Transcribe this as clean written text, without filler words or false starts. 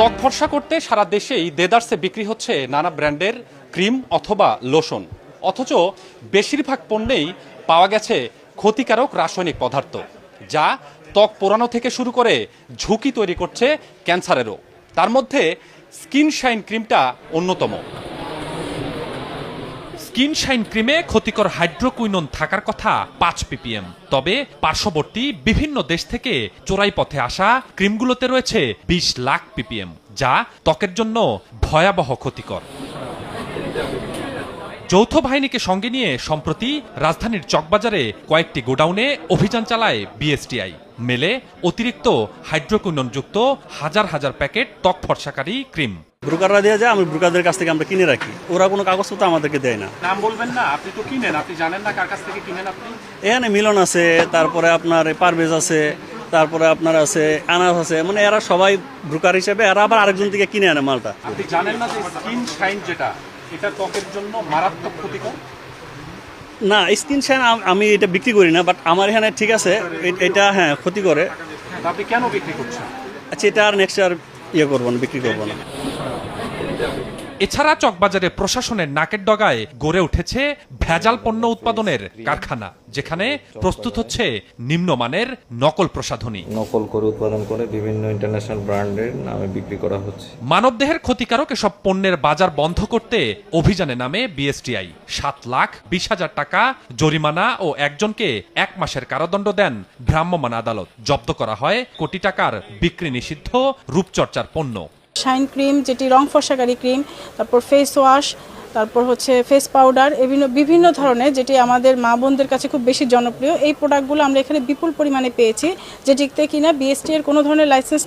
ত্বক ফর্সা করতে সারা দেশেই দেদারসে বিক্রি হচ্ছে নানা ব্র্যান্ডের ক্রিম অথবা লোশন, অথচ বেশিরভাগ পণ্যেই পাওয়া গেছে ক্ষতিকারক রাসায়নিক পদার্থ, যা ত্বক পোড়ানো থেকে শুরু করে ঝুঁকি তৈরি করছে ক্যান্সারেরও। তার মধ্যে স্কিন শাইন ক্রিমটা অন্যতম। স্কিন শাইন ক্রিমে ক্ষতিকর হাইড্রোকুইনন থাকার কথা 5 ppm, তবে পার্শ্ববর্তী বিভিন্ন দেশ থেকে চোরাই পথে আসা ক্রিমগুলোতে রয়েছে 20 লাখ ppm, যা ত্বকের জন্য ভয়াবহ ক্ষতিকর। যৌথ বাহিনীকে সঙ্গে নিয়ে সম্প্রতি রাজধানীর চকবাজারে কয়েকটি গোডাউনে অভিযান চালায় বিএসটিআই। মেলে অতিরিক্ত হাইড্রোকুইননযুক্ত হাজার হাজার প্যাকেট ত্বক ফর্সাকারী ক্রিম। ব্রোকাররা দিয়ে যায়, আমি ব্রোকারদের কাছ থেকে আমরা কিনে রাখি, ওরা কোনো কাগজপত্র আমাদেরকে দেয় না। নাম বলবেন না, আপনি তো কিনেন, আপনি জানেন না কার কাছ থেকে কিনেন আপনি? এখানে মিলন আছে, তারপরে আপনার পারভেজ আছে, তারপরে আপনার আছে আনাস আছে, মানে এরা সবাই ব্রোকার হিসেবে এরা আবার আরেকজন থেকে কিনে আনে মালটা। আপনি জানেন না যে স্কিন শাইন যেটা, এটা ত্বকের জন্য মারাত্মক ক্ষতিকর? না, স্কিন শাইন আমি এটা বিক্রি করি না, বাট আমার এখানে ঠিক আছে, এটা হ্যাঁ ক্ষতি করে। আপনি কেন বিক্রি করছেন? আচ্ছা, এটা আর নেক্সট আর করবো না, বিক্রি করবো না। এছাড়া চকবাজারে প্রশাসনের নাকের ডগায় গড়ে উঠেছে ভেজাল পণ্য উৎপাদনের কারখানা, যেখানে প্রস্তুত হচ্ছে নিম্নমানের নকল প্রসাধনী। নকল করে উৎপাদন করে বিভিন্ন ইন্টারন্যাশনাল ব্র্যান্ডের নামে বিক্রি করা হচ্ছে। মানবদেহের ক্ষতিকারক এসব পণ্যের বাজার বন্ধ করতে অভিযানে নামে বিএসটিআই। 7,20,000 টাকা জরিমানা ও একজনকে 1 মাসের কারাদণ্ড দেন ভ্রাম্যমাণ আদালত। জব্দ করা হয় কোটি টাকার বিক্রি নিষিদ্ধ রূপচর্চার পণ্য। শাইন ক্রিম, যেটি রং ফর্সাকারী ক্রিম, তারপর ফেস ওয়াশ, তারপর হচ্ছে ফেস পাউডার, বিভিন্ন ধরনের, যেটি আমাদের মা বোনদের কাছে খুব বেশি জনপ্রিয়। এই প্রোডাক্টগুলো আমরা এখানে বিপুল পরিমাণে পেয়েছি, যেটিতে কিনা বিএসটি এর কোনো ধরনের লাইসেন্স নাই।